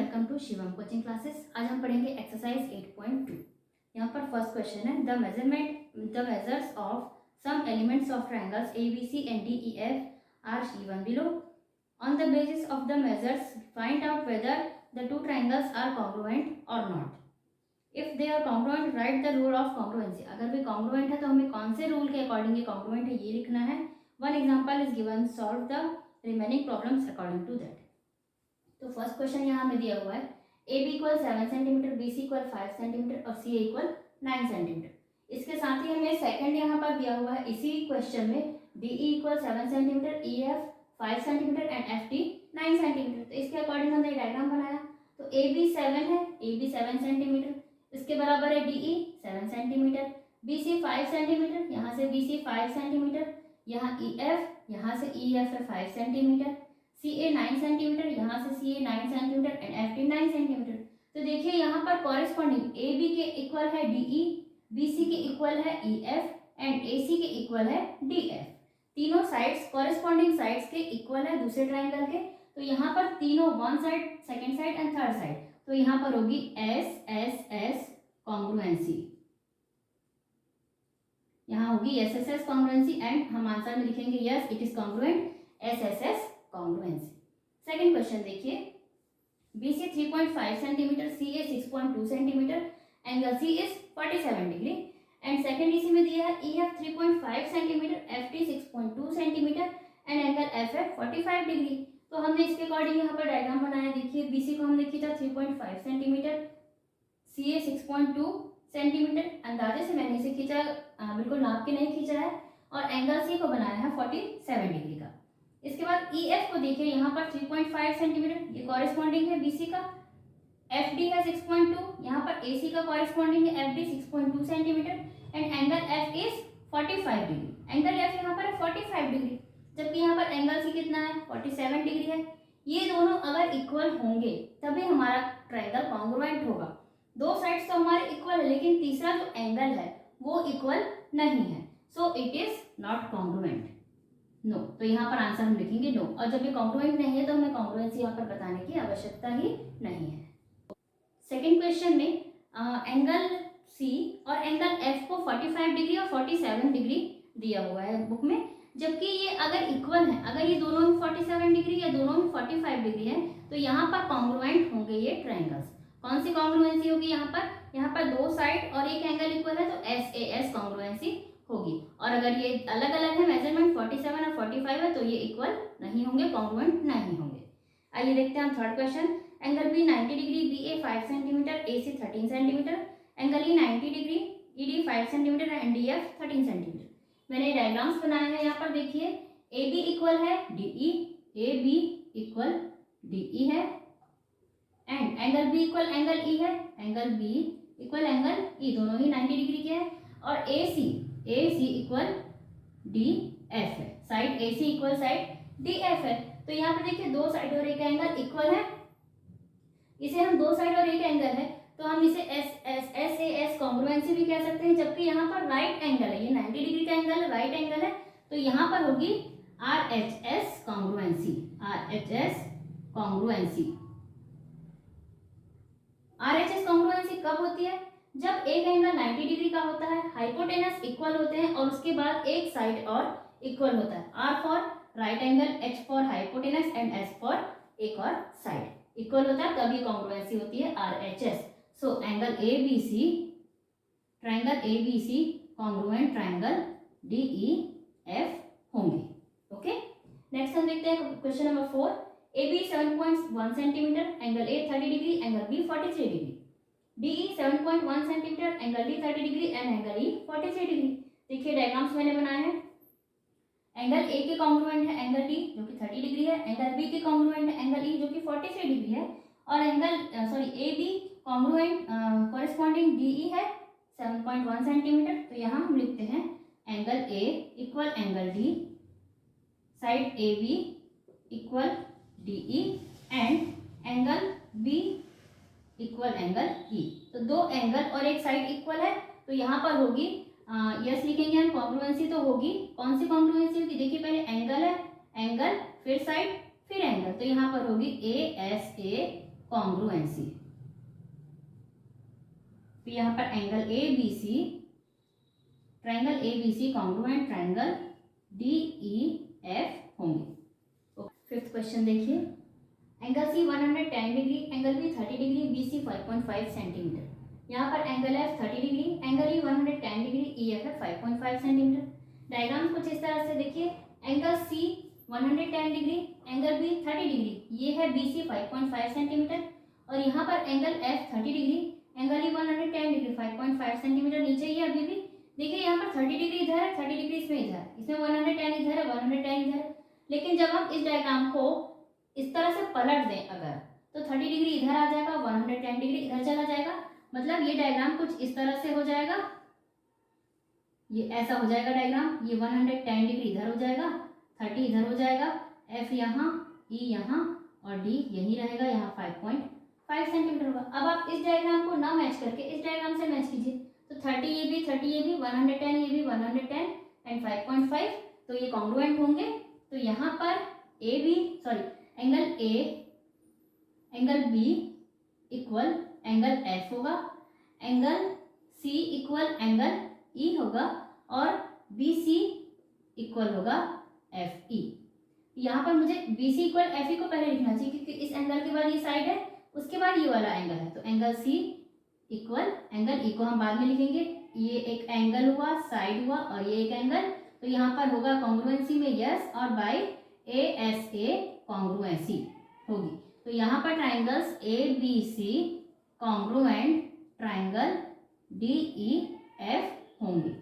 Welcome to Shivam coaching classes. आज हम पढ़ेंगे एक्सरसाइज 8.2। यहाँ पर फर्स्ट क्वेश्चन है the measures of some elements of triangles A B C and D E F are given below. On the basis of the measures find out whether the two triangles are congruent और not. If they are congruent write the rule of congruency. अगर वे congruent है तो हमें कौन से rule के according ये कॉन्ग्रुएंट है ये लिखना है। One example is given, solve the remaining problems according to that. तो फर्स्ट क्वेश्चन यहाँ हमें दिया हुआ है A B equal 7 centimetre, B C equal 5 centimetre और सी ए इक्वल 9 सेंटीमीटर। इसके साथ ही हमें सेकंड यहाँ पर दिया हुआ है इसी क्वेश्चन में D E equal 7 centimetre, E F 5 centimetre and F T 9 centimetre. तो इसके अकॉर्डिंग हमने डायग्राम बनाया। तो ए बी 7 है, ए बी 7 सेंटीमीटर, इसके बराबर है D E 7 centimetre, B C 5 centimetre, यहाँ से बी सी 5 सेंटीमीटर, यहाँ ई एफ, यहाँ से ई एफ है 5 सेंटीमीटर, सी ए 9 सेंटीमीटर, यहाँ से सी ए 9 centimetre and F T 9 centimetre. तो देखिए यहाँ पर कॉरेस्पॉन्डिंग ए बी के इक्वल है डी ई, बी सी के इक्वल है ई एफ एंड ए सी के इक्वल है डी एफ। तीनों साइड्स कॉरेस्पॉन्डिंग साइड्स के इक्वल है दूसरे ट्राइंगल के। तो यहाँ पर तीनों one side, second side and third side, तो यहाँ पर होगी एस एस एस कॉन्ग्रुएंसी, यहाँ होगी S S S congruency and हम आंसर में लिखेंगे yes it is congruent S S S congruency. Second question देखिए, B C 3.5 centimetre, C A 6.2 centimetre, angle C is 47 degree and second इसी में दिया है E F 3.5 centimetre, F T 6.2 centimetre and angle F है 45 degree. तो हमने इसके according यहाँ पर डायग्राम बनाया। देखिए बी सी को हमने खींचा 3.5 सेंटीमीटर, सी ए 6.2 सेंटीमीटर, अंदाजे से मैंने इसे खींचा, बिल्कुल नाप के नहीं खींचा है, और एंगल सी को बनाया है 47 डिग्री का। इसके बाद ई एफ को देखिए यहाँ पर 3.5 सेंटीमीटर, ये कॉरेस्पॉन्डिंग है बी सी का, एफ डी है 6.2, यहाँ पर ए सी का कॉरेस्पॉन्डिंग है F D 6.2 centimetre and angle F is 45 degree. Angle F यहाँ पर है 45 डिग्री, जबकि यहाँ पर एंगल सी कितना है 47 डिग्री है। ये दोनों अगर इक्वल होंगे तभी हमारा ट्रायंगल कॉन्ग्रुएंट होगा। दो साइड्स तो हमारे इक्वल है लेकिन तीसरा जो एंगल है वो इक्वल नहीं है, so it is not congruent, no. तो यहाँ पर आंसर हम लिखेंगे नो। और जब ये कॉन्ग्रुएंट नहीं है तो हमें कॉन्ग्रुएंसी यहाँ पर बताने की आवश्यकता ही नहीं है। सेकंड क्वेश्चन में एंगल सी और एंगल एफ को 45 डिग्री और 47 डिग्री दिया हुआ है बुक में, जबकि ये अगर इक्वल है, अगर ये दोनों ही 47 डिग्री या दोनों ही 45 डिग्री है तो यहाँ पर कॉन्ग्रुएंट होंगे ये ट्रायंगल्स। कौन सी कॉन्ग्रुएंसी होगी यहाँ पर दो साइड और एक एंगल इक्वल है तो एस ए एस कॉन्ग्रुएंसी होगी। और अगर ये अलग अलग है मेजरमेंट 47 और 45 है तो ये इक्वल नहीं होंगे, कॉन्ग्रुएंट नहीं होंगे। आइए देखते हैं third question. Angle B 90 degree, B A 5 centimetre, A C 13 centimetre, angle E 90 degree, E D 5 centimetre and D F 13 centimetre. मैंने डायग्राम्स बनाए हैं। यहाँ पर देखिए ए बी इक्वल है D E, A B equal D E है and angle B equal angle E है, angle B equal angle E, दोनों ही 90 डिग्री के हैं। और ए सी इक्वल डी एफ है, साइड ए C equal side D F है। तो यहाँ पर देखिए दो साइड और एक एंगल इक्वल है, इसे हम दो साइड और एक एंगल है तो हम इसे एस ए एस कॉन्ग्रुएंसी भी कह सकते हैं। जबकि यहाँ पर राइट एंगल है, ये 90 डिग्री का एंगल है, राइट एंगल है, तो यहाँ पर होगी are H S congruency, are H S congruency. Are H S congruency कब होती है? जब एक एंगल 90 डिग्री का होता है, हाइपोटेनस इक्वल होते हैं और उसके बाद एक साइड और इक्वल होता है। R for right angle, H for hypotenuse and S for एक और साइड इक्वल होता है, तभी कॉन्ग्रुएंसी होती है R H S. So angle A B C, triangle A B C congruent triangle D E F होंगे। ओके, नेक्स्ट हम देखते हैं question number 4। A B 7.1 centimetre, angle A 30 degree, angle B 43 degree, D E 7.1 centimetre, angle D 30 degree and angle E 43 degree. देखिए diagrams मैंने बनाए हैं। Angle ए के congruent है एंगल डी जो कि 30 डिग्री है, एंगल बी के कॉन्ग्रुएंट है एंगल ई जो कि 43 डिग्री है, और A B congruent corresponding D E है 7.1 सेंटीमीटर। तो यहाँ हम लिखते हैं angle A equal angle D, side A B equal D E and angle B equal angle E. तो दो एंगल और एक साइड इक्वल है तो यहाँ पर होगी यस लिखेंगे हम, कॉन्ग्रुएंसी तो होगी। कौन सी कॉन्ग्रुएंसी होगी? देखिए पहले एंगल है, एंगल फिर साइड फिर एंगल, तो यहाँ पर होगी ए एस ए कॉन्ग्रुएंसी। तो यहाँ पर angle A B C, triangle A B C congruent triangle D E F होंगे। फिफ्थ क्वेश्चन देखिए, angle C 110 degree, angle B 30 degree, B C 5.5 centimetre. यहाँ पर angle F 30 degree, angle E 110 degree, E F है 5.5 centimetre. Diagram कुछ इस तरह से देखिए, angle C 110 degree, angle B 30 degree, ये है बी सी 5.5 सेंटीमीटर, और यहाँ पर angle F 30 degree, angle E 110 degree 5.5 centimetre नीचे ही है अभी भी। देखिए यहाँ पर 30 डिग्री इधर है, 30 डिग्री इसमें इधर, इसमें 110 इधर है, 110 इधर है। लेकिन जब हम इस डायग्राम को इस तरह से पलट दें अगर, तो 30 डिग्री इधर आ जाएगा, 110 डिग्री इधर चला जाएगा, मतलब ये डायग्राम कुछ इस तरह से हो जाएगा, ये ऐसा हो जाएगा डायग्राम, ये 110 डिग्री इधर हो जाएगा, 30 इधर हो जाएगा, एफ यहाँ, ई यहाँ और डी यही रहेगा, यहाँ 5.5 सेंटीमीटर होगा। अब आप इस डायग्राम को ना मैच करके इस डायग्राम से मैच कीजिए, तो 30 ये भी 110 ये भी 110 एंड 5.5, तो ये कॉन्ग्रुएंट होंगे। तो यहाँ पर angle B equal angle F होगा, angle C equal angle E होगा और बी सी इक्वल होगा एफ ई। यहाँ पर मुझे B C equal F E को पहले लिखना चाहिए, क्योंकि इस एंगल के बाद ये साइड है, उसके बाद ये वाला एंगल है, तो angle C equal angle E को हम बाद में लिखेंगे। ये एक एंगल हुआ, साइड हुआ, और ये एक एंगल, तो यहाँ पर होगा कॉन्ग्रुएंसी में यस, और by A S A congruency होगी। तो यहाँ पर triangles A B C congruent triangle D E F होंगे।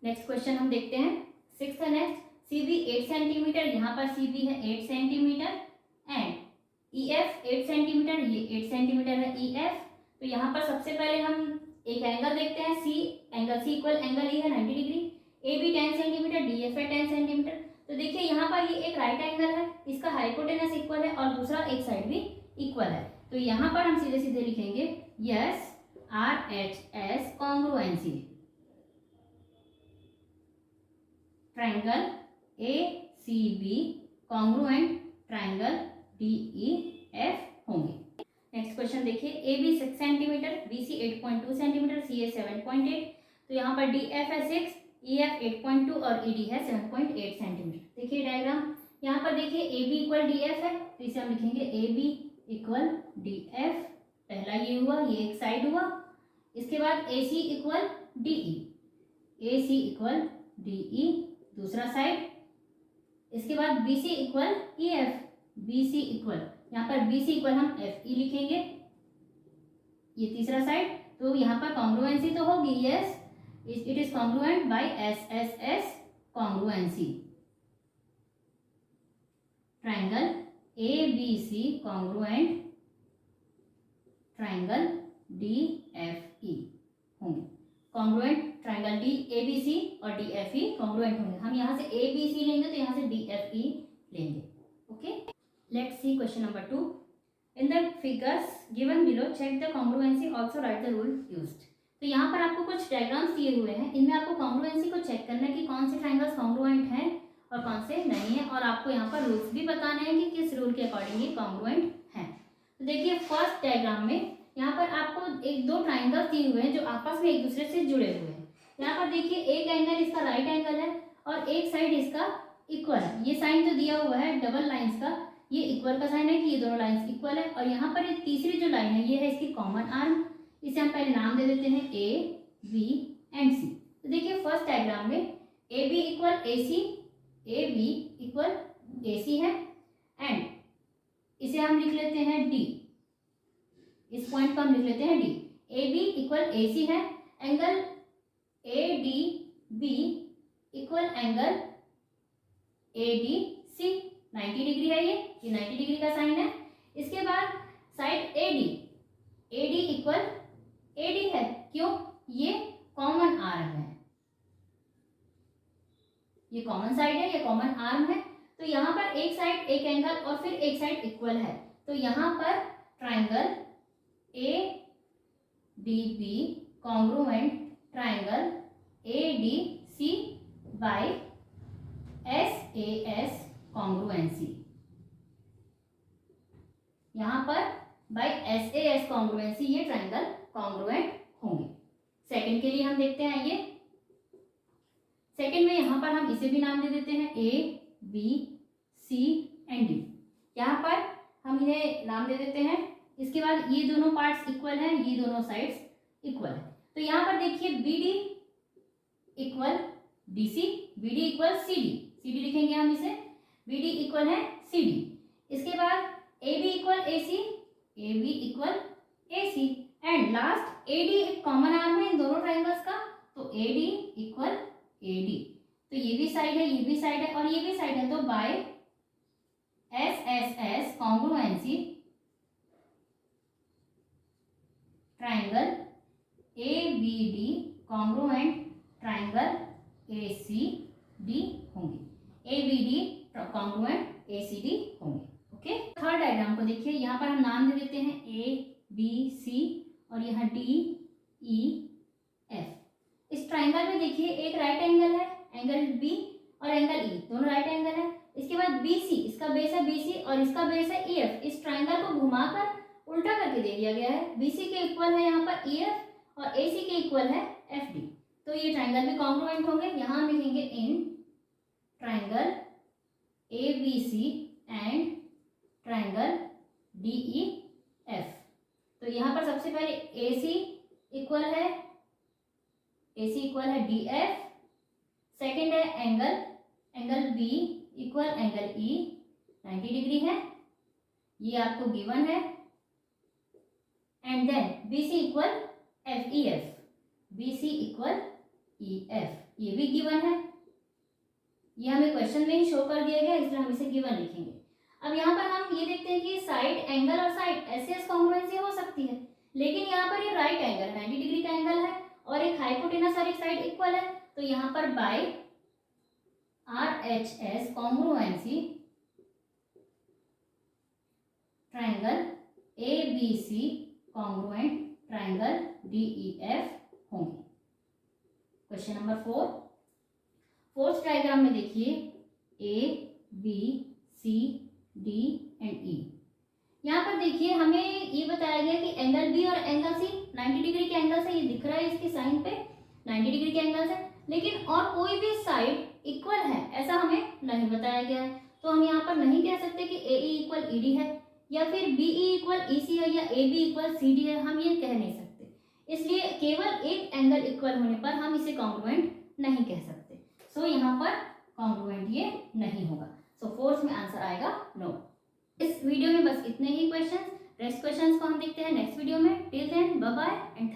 नेक्स्ट क्वेश्चन हम देखते हैं, sixth next, C B 8 centimetre, यहाँ पर सी बी है 8 centimetre and E F 8 centimetre, ये 8 सेंटीमीटर है ई एफ। तो यहाँ पर सबसे पहले हम एक एंगल देखते हैं, C angle C equal angle E है 90 degree, A B 10 centimetre, D F है 10 सेंटीमीटर। तो देखिए यहाँ पर ये एक राइट एंगल है, इसका हाइपोटेनस इक्वल है और दूसरा एक साइड भी इक्वल है। तो यहाँ पर हम सीधे सीधे लिखेंगे yes R H S congruency, triangle A C B congruent triangle D E F होंगे। नेक्स्ट क्वेश्चन देखिए, A B 6 centimetre, B C 8.2 centimetre, C A 7.8। तो यहाँ पर डी एफ है 6, ई एफ 8.2 और ई डी है 7.8 सेंटीमीटर। देखिए diagram, यहाँ पर देखिए A B equal D F है, तो इसे हम लिखेंगे A B equal D F, पहला ये हुआ, ये एक साइड हुआ। इसके बाद A C equal D E, A C equal D E दूसरा साइड। इसके बाद B C equal E F, B C equal, यहाँ पर बी सी इक्वल हम एफ ई लिखेंगे, ये तीसरा साइड। तो यहाँ पर कॉन्ग्रुएंसी तो होगी yes, it is congruent by S S S congruency, triangle A B C congruent triangle D F E होंगे। Congruent triangle D A B C और डी एफ ई कॉन्ग्रुएंट होंगे। हम यहाँ से ए बी सी लेंगे तो यहाँ से डी एफ ई लेंगे। Okay, let's see question number 2। In the figures given below check the congruency, also write the rule used. तो यहाँ पर आपको कुछ डायग्राम्स दिए हुए हैं, इनमें आपको कॉन्ग्रुएंसी को चेक करना है कि कौन से ट्राइंगल्स कॉन्ग्रुएंट हैं और कौन से नहीं है, और आपको यहाँ पर रूल्स भी बताने हैं कि किस रूल के अकॉर्डिंग ये कॉन्ग्रुएंट हैं। तो देखिए फर्स्ट डायग्राम में यहाँ पर आपको एक दो ट्राइंगल्स दिए हुए हैं जो आपस में एक दूसरे से जुड़े हुए हैं। यहाँ पर देखिए एक एंगल इसका राइट एंगल है और एक साइड इसका इक्वल है। ये साइन जो दिया हुआ है डबल लाइंस का, ये इक्वल का साइन है कि ये दोनों लाइंस इक्वल है। और यहाँ पर ये तीसरी जो लाइन है ये है इसकी कॉमन आर्म, इसे हम पहले नाम दे देते हैं ए बी एंड सी। तो देखिए फर्स्ट डायग्राम में A B equal A C, A B equal A C है एंड इसे हम लिख लेते हैं डी, इस पॉइंट को हम लिख लेते हैं D. A B equal A C है, angle A D B equal angle A D C 90 degree है, ये 90 डिग्री का साइन है। इसके बाद side A D equal A D है, क्यों? ये कॉमन आर्म है, ये कॉमन साइड है, ये कॉमन आर्म है। तो यहाँ पर एक साइड एक एंगल और फिर एक साइड इक्वल है, तो यहाँ पर triangle A D B congruent triangle A D C by S A S congruency. यहाँ पर बाय SAS कॉन्ग्रुएंसी ये ट्राइंगल कॉन्ग्रुएंट होंगे। सेकंड के लिए हम देखते हैं, ये सेकंड में यहाँ पर हम इसे भी नाम दे देते हैं ABC एंड D। यहाँ पर हम इन्हें नाम दे देते हैं। इसके बाद ये दोनों पार्ट्स इक्वल हैं, ये दोनों साइड्स इक्वल है। तो यहाँ पर देखिए BD equal DC, BD equal CD लिखेंगे हम इसे, BD इक्वल है CD। इसके बाद AB equal AC, AB equal AC and last AD एक कॉमन आर्म है इन दोनों ट्राइंगल्स का, तो AD इक्वल AD। तो ये भी साइड है, ये भी साइड है और ये भी साइड है, तो by SSS congruency triangle ABD congruent triangle ACD होंगे, ABD कॉन्ग्रुएंट ACD होंगे। ओके, थर्ड डायग्राम को देखिए, यहाँ पर हम नाम दे देते हैं ABC और यहाँ DEF। इस ट्राइंगल में देखिए एक राइट एंगल है, एंगल B और एंगल E दोनों राइट एंगल है। इसके बाद BC, इसका बेस है BC और इसका बेस है EF। इस ट्राइंगल को घुमाकर उल्टा करके दे दिया गया है। BC के इक्वल है यहाँ पर EF और AC के इक्वल है FD। तो ये ट्राइंगल भी कॉन्ग्रुएंट होंगे। यहाँ हम लिखेंगे in triangle ABC and triangle DEF। तो यहाँ पर सबसे पहले AC इक्वल है DF। सेकंड है angle B equal angle E 90 degree है, ये आपको गिवन है। And then BC equal FEF, BC equal EF, ये भी गिवन है। ये हमें क्वेश्चन में ही शो कर दिया गया, इसलिए हम इसे गिवन लिखेंगे। अब यहाँ पर हम ये देखते हैं कि साइड एंगल और साइड SS कॉन्ग्रुएंसी हो सकती है, लेकिन यहाँ पर ये राइट एंगल 90 डिग्री का एंगल है और एक हाइपोटेनस और एक साइड इक्वल है। तो यहाँ पर by RHS congruency triangle ABC congruent triangle DEF होंगे। क्वेश्चन नंबर 4, फोर्थ डायग्राम में देखिए ABC D एंड E। यहाँ पर देखिए हमें ये बताया गया कि एंगल B और एंगल C 90 डिग्री के एंगल से, ये दिख रहा है इसकी साइन पे 90 डिग्री के एंगल से, लेकिन और कोई भी साइड इक्वल है ऐसा हमें नहीं बताया गया है। तो हम यहाँ पर नहीं कह सकते कि AE इक्वल ED है या फिर BE इक्वल EC है या AB इक्वल CD है, हम ये कह नहीं सकते। इसलिए केवल एक एंगल इक्वल होने पर हम इसे कॉन्ग्रुएंट नहीं कह सकते। सो यहाँ पर कॉन्ग्रुएंट ये नहीं होगा। सो फोर्थ में आंसर आएगा नो। इस वीडियो में बस इतने ही क्वेश्चंस। रेस्ट क्वेश्चंस को हम देखते हैं नेक्स्ट वीडियो में। Till then bye bye and